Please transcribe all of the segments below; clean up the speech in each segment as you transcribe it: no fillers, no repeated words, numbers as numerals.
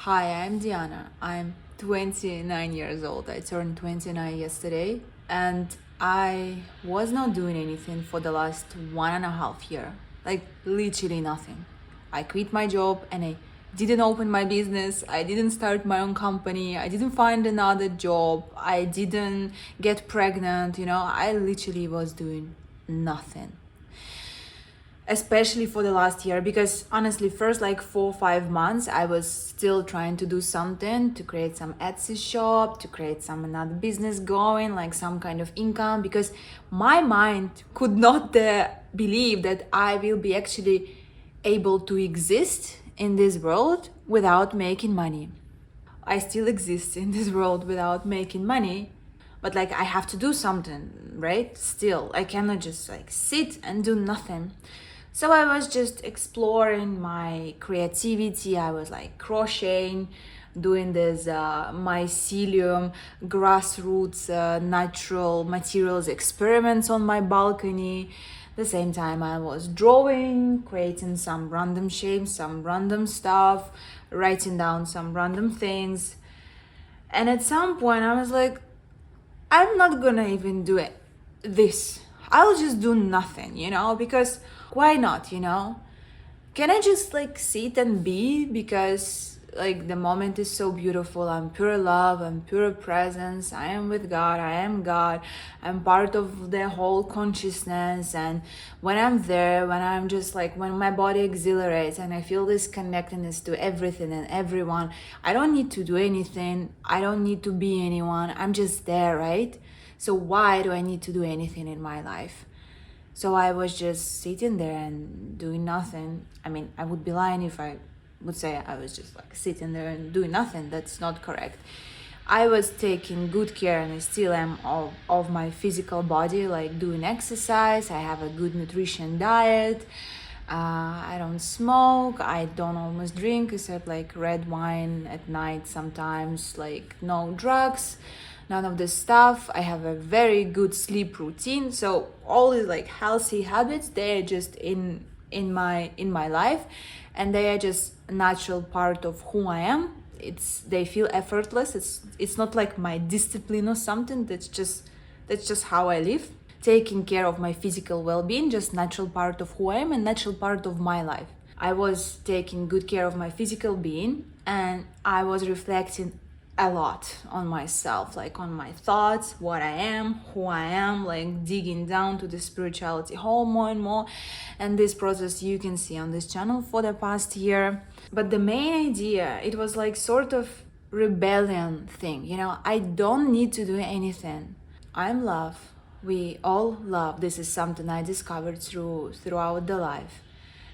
Hi, I'm Diana. I'm 29 years old. I turned 29 yesterday, and I was not doing anything for the last 1.5 year. Like, literally nothing. I quit my job and I didn't open my business. I didn't start my own company. I didn't find another job. I didn't get pregnant. I literally was doing nothing, especially for the last year, because honestly first like 4 or 5 months I was still trying to do something, to create some Etsy shop, to create some another business going, like some kind of income, because my mind could not believe that I will be actually able to exist in this world without making money. I still exist in this world without making money, but like I have to do something, right? Still, I cannot just like sit and do nothing. So I was just exploring my creativity. I was like crocheting, doing this mycelium, grassroots, natural materials experiments on my balcony. The same time I was drawing, creating some random shapes, some random stuff, writing down some random things. And at some point I was like, I'm not gonna even do it. This. I'll just do nothing, because why not, Can I just like sit and be? Because like the moment is so beautiful. I'm pure love, I'm pure presence. I am with God, I am God. I'm part of the whole consciousness. And when I'm there, when I'm just like, when my body exhilarates and I feel this connectedness to everything and everyone, I don't need to do anything. I don't need to be anyone. I'm just there, right? So why do I need to do anything in my life? So I was just sitting there and doing nothing. I mean, I would be lying if I would say I was just like sitting there and doing nothing. That's not correct. I was taking good care, and I still am, of my physical body, like doing exercise. I have a good nutrition diet. I don't smoke. I don't almost drink, except like red wine at night sometimes. Like no drugs, none of this stuff. I have a very good sleep routine. So all these like healthy habits, they are just in my life, and they are just a natural part of who I am. They feel effortless. It's not like my discipline or something. That's just how I live. Taking care of my physical well-being, just natural part of who I am and natural part of my life. I was taking good care of my physical being, and I was reflecting a lot on myself, like on my thoughts, what I am, who I am, like digging down to the spirituality whole more and more. And this process you can see on this channel for the past year. But the main idea, it was like sort of rebellion thing, I don't need to do anything. I'm love. We all love. This is something I discovered throughout the life.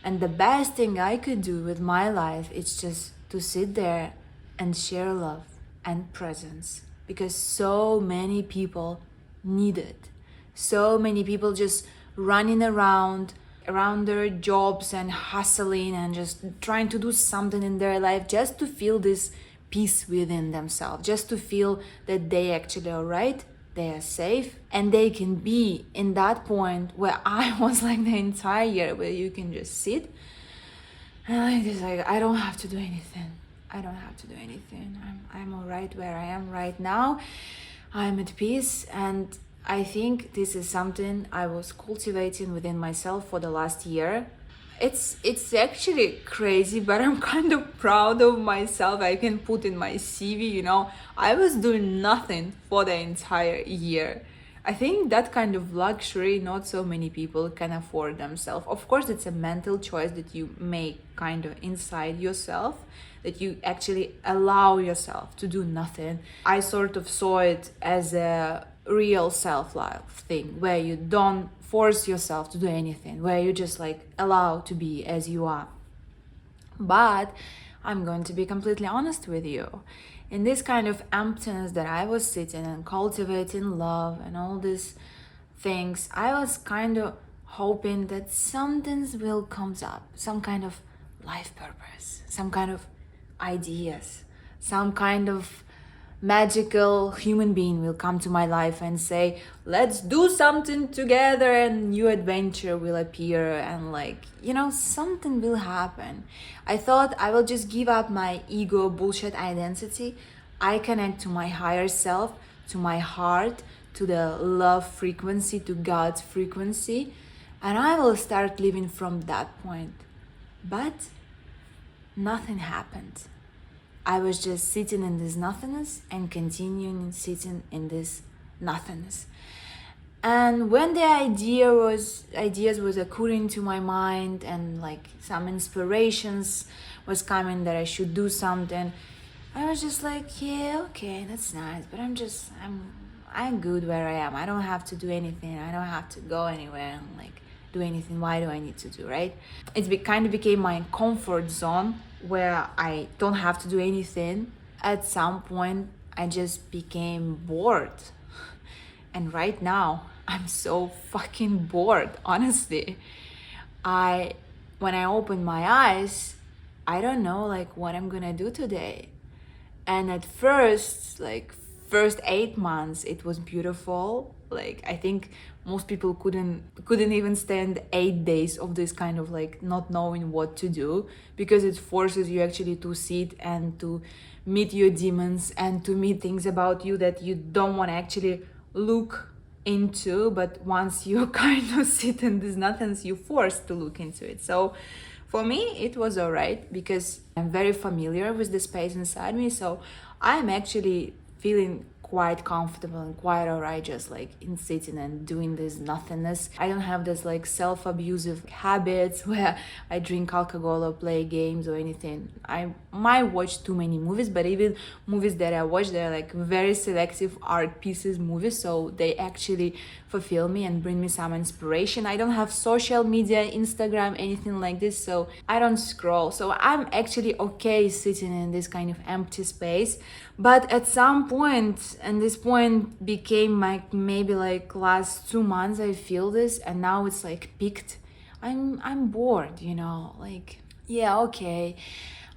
And the best thing I could do with my life is just to sit there and share love and presence, because so many people need it. So many people just running around their jobs and hustling and just trying to do something in their life just to feel this peace within themselves, just to feel that they actually are right, they are safe, and they can be in that point where I was like the entire year, where you can just sit and like this, like I don't have to do anything. I don't have to do anything. I'm all right where I am right now. I'm at peace, and I think this is something I was cultivating within myself for the last year. It's actually crazy, but I'm kind of proud of myself. I can put in my CV, I was doing nothing for the entire year. I think that kind of luxury not so many people can afford themselves. Of course, it's a mental choice that you make kind of inside yourself, that you actually allow yourself to do nothing. I sort of saw it as a real self-love thing, where you don't force yourself to do anything, where you just like allow to be as you are. But I'm going to be completely honest with you. In this kind of emptiness that I was sitting and cultivating love and all these things, I was kind of hoping that something will come up, some kind of life purpose, some kind of ideas, some kind of magical human being will come to my life and say, let's do something together, and new adventure will appear, and like, something will happen. I thought I will just give up my ego bullshit identity. I connect to my higher self, to my heart, to the love frequency, to God's frequency, and I will start living from that point. But nothing happened. I was just sitting in this nothingness and continuing sitting in this nothingness. And when the ideas was occurring to my mind, and like some inspirations was coming that I should do something, I was just like, yeah, okay, that's nice, but I'm good where I am. I don't have to do anything. I don't have to go anywhere and like do anything. Why do I need to do, right? Kind of became my comfort zone where I don't have to do anything. At some point, I just became bored. And right now, I'm so fucking bored, honestly. When I open my eyes, I don't know like what I'm gonna do today. And at first, like first 8 months, it was beautiful. Like I think most people couldn't even stand 8 days of this kind of like not knowing what to do, because it forces you actually to sit and to meet your demons and to meet things about you that you don't want to actually look into. But once you kind of sit in this nothingness, you're forced to look into it. So for me, it was all right because I'm very familiar with the space inside me. So I'm actually feeling quite comfortable and quite all right just like in sitting and doing this nothingness. I don't have this like self-abusive habits where I drink alcohol or play games or anything. I might watch too many movies, but even movies that I watch, they're like very selective art pieces movies, so they actually fulfill me and bring me some inspiration. I don't have social media, Instagram, anything like this, so I don't scroll. So I'm actually okay sitting in this kind of empty space. But at some point, and this point became like maybe like last 2 months, I feel this, and now it's like peaked. I'm bored, like, yeah, okay,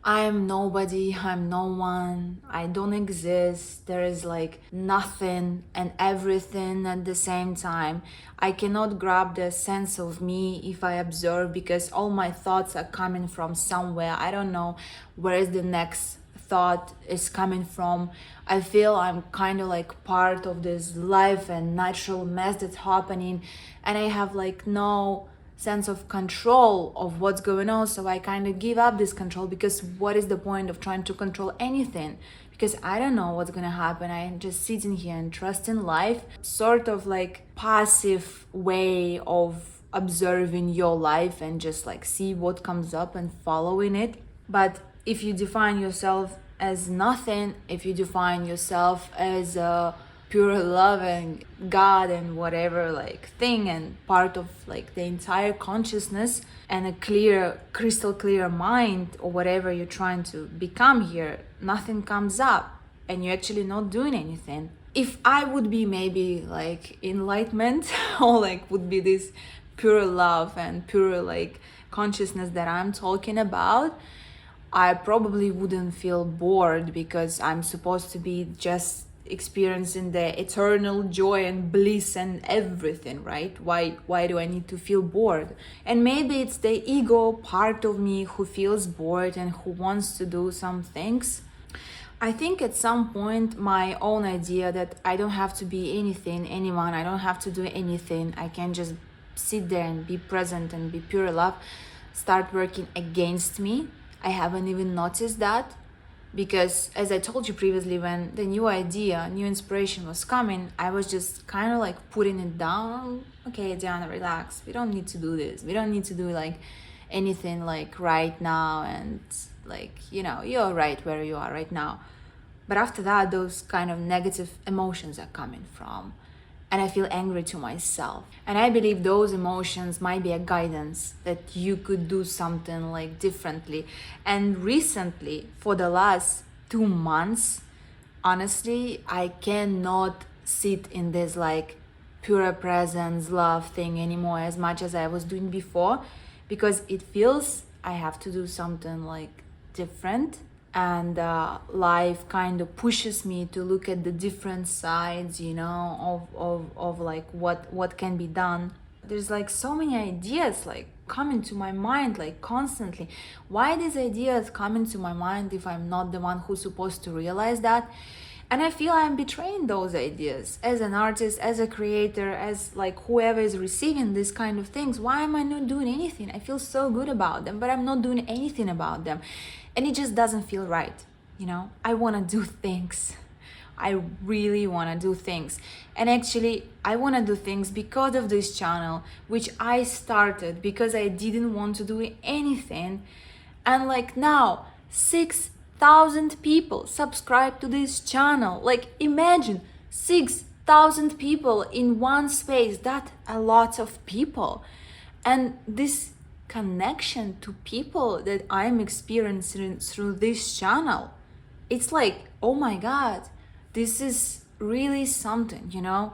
I'm nobody, I'm no one, I don't exist, there is like nothing and everything at the same time. I cannot grab the sense of me if I observe, because all my thoughts are coming from somewhere. I don't know where is the next thought is coming from. I feel I'm kind of like part of this life and natural mess that's happening, and I have like no sense of control of what's going on. So I kind of give up this control, because what is the point of trying to control anything? Because I don't know what's gonna happen. I'm just sitting here and trusting life, sort of like passive way of observing your life and just like see what comes up and following it. But if you define yourself as nothing, if you define yourself as a pure love and God and whatever like thing and part of like the entire consciousness and a clear, crystal clear mind or whatever you're trying to become here, nothing comes up and you're actually not doing anything. If I would be maybe like enlightenment or like would be this pure love and pure like consciousness that I'm talking about, I probably wouldn't feel bored, because I'm supposed to be just experiencing the eternal joy and bliss and everything, right? Why do I need to feel bored? And maybe it's the ego part of me who feels bored and who wants to do some things. I think at some point my own idea that I don't have to be anything, anyone, I don't have to do anything, I can just sit there and be present and be pure love, start working against me. I haven't even noticed that, because as I told you previously, when the new idea, new inspiration was coming, I was just kind of like putting it down. Okay, Diana, relax. We don't need to do this. We don't need to do like anything like right now, and like, you're right where you are right now. But after that, those kind of negative emotions are coming from, and I feel angry to myself. And I believe those emotions might be a guidance that you could do something like differently. And recently, for the last 2 months, honestly, I cannot sit in this like pure presence, love thing anymore as much as I was doing before, because it feels I have to do something like different. and life kind of pushes me to look at the different sides, you know, of like what can be done. There's like so many ideas like coming to my mind like constantly. Why these ideas come into my mind if I'm not the one who's supposed to realize that? And I feel I'm betraying those ideas as an artist, as a creator, as like whoever is receiving these kind of things. Why am I not doing anything? I feel so good about them, but I'm not doing anything about them, and it just doesn't feel right, you know. I want to do things. I really want to do things. And actually, I want to do things because of this channel, which I started because I didn't want to do anything. And like now, 6,000 people subscribe to this channel. Like imagine 6,000 people in one space. That's a lot of people. And this connection to people that I'm experiencing through this channel, it's like, oh my God, this is really something, you know.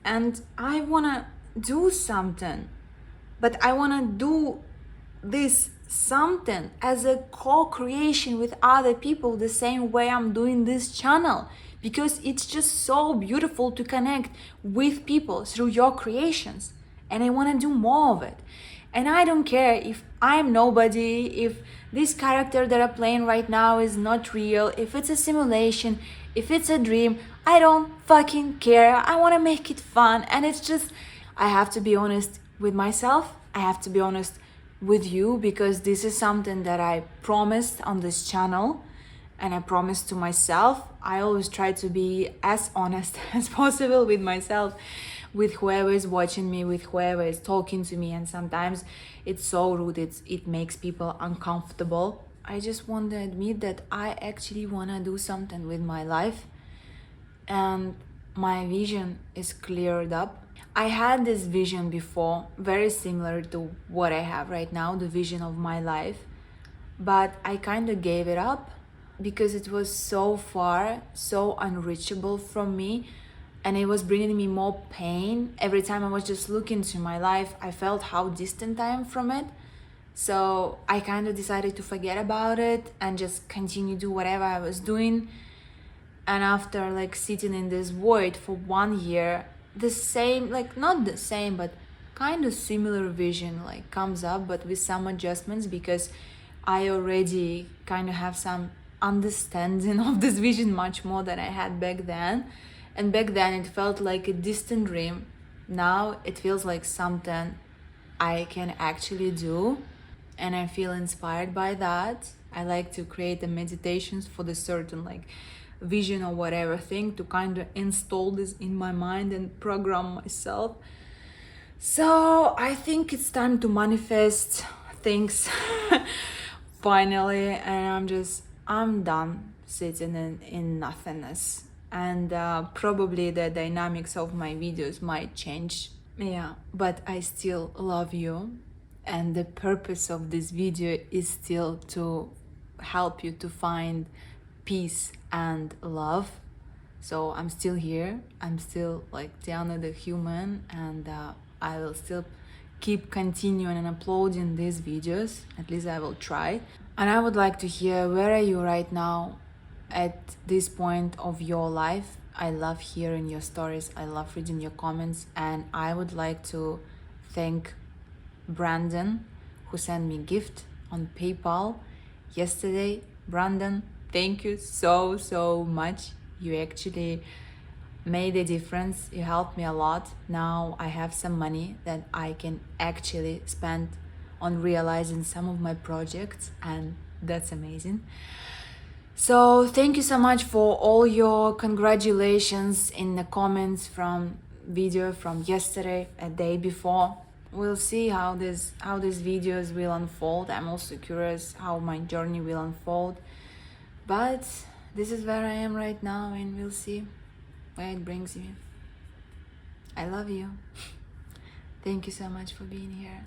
And I want to do something, but I want to do this something as a co-creation with other people, the same way I'm doing this channel, because it's just so beautiful to connect with people through your creations, and I want to do more of it. And I don't care if I'm nobody, if this character that I'm playing right now is not real, if it's a simulation, if it's a dream. I don't fucking care. I want to make it fun. And it's just, I have to be honest with myself. I have to be honest with you, because this is something that I promised on this channel, and I promised to myself. I always try to be as honest as possible with myself, with whoever is watching me, with whoever is talking to me. And sometimes it's so rude, it makes people uncomfortable. I just want to admit that I actually want to do something with my life, and my vision is cleared up. I had this vision before, very similar to what I have right now, the vision of my life, but I kind of gave it up because it was so far, so unreachable from me, and it was bringing me more pain. Every time I was just looking to my life, I felt how distant I am from it. So I kind of decided to forget about it and just continue do whatever I was doing. And after like sitting in this void for 1 year, the same, like not the same, but kind of similar vision like comes up, but with some adjustments, because I already kind of have some understanding of this vision much more than I had back then. And back then it felt like a distant dream. Now it feels like something I can actually do, and I feel inspired by that. I like to create the meditations for the certain like vision or whatever thing, to kind of install this in my mind and program myself. So I think it's time to manifest things finally, and I'm done sitting in nothingness. And probably the dynamics of my videos might change. Yeah, but I still love you, and the purpose of this video is still to help you to find peace and love. So I'm still here. I'm still like Diana the human, and I will still keep continuing and uploading these videos. At least I will try. And I would like to hear, where are you right now at this point of your life? I love hearing your stories. I love reading your comments, and I would like to thank Brandon, who sent me a gift on PayPal yesterday. Brandon, thank you so much. You actually made a difference. You helped me a lot. Now I have some money that I can actually spend on realizing some of my projects, and that's amazing. So thank you so much for all your congratulations in the comments from video from yesterday, a day before. We'll see how these videos will unfold. I'm also curious how my journey will unfold. But this is where I am right now, and we'll see where it brings me. I love you. Thank you so much for being here.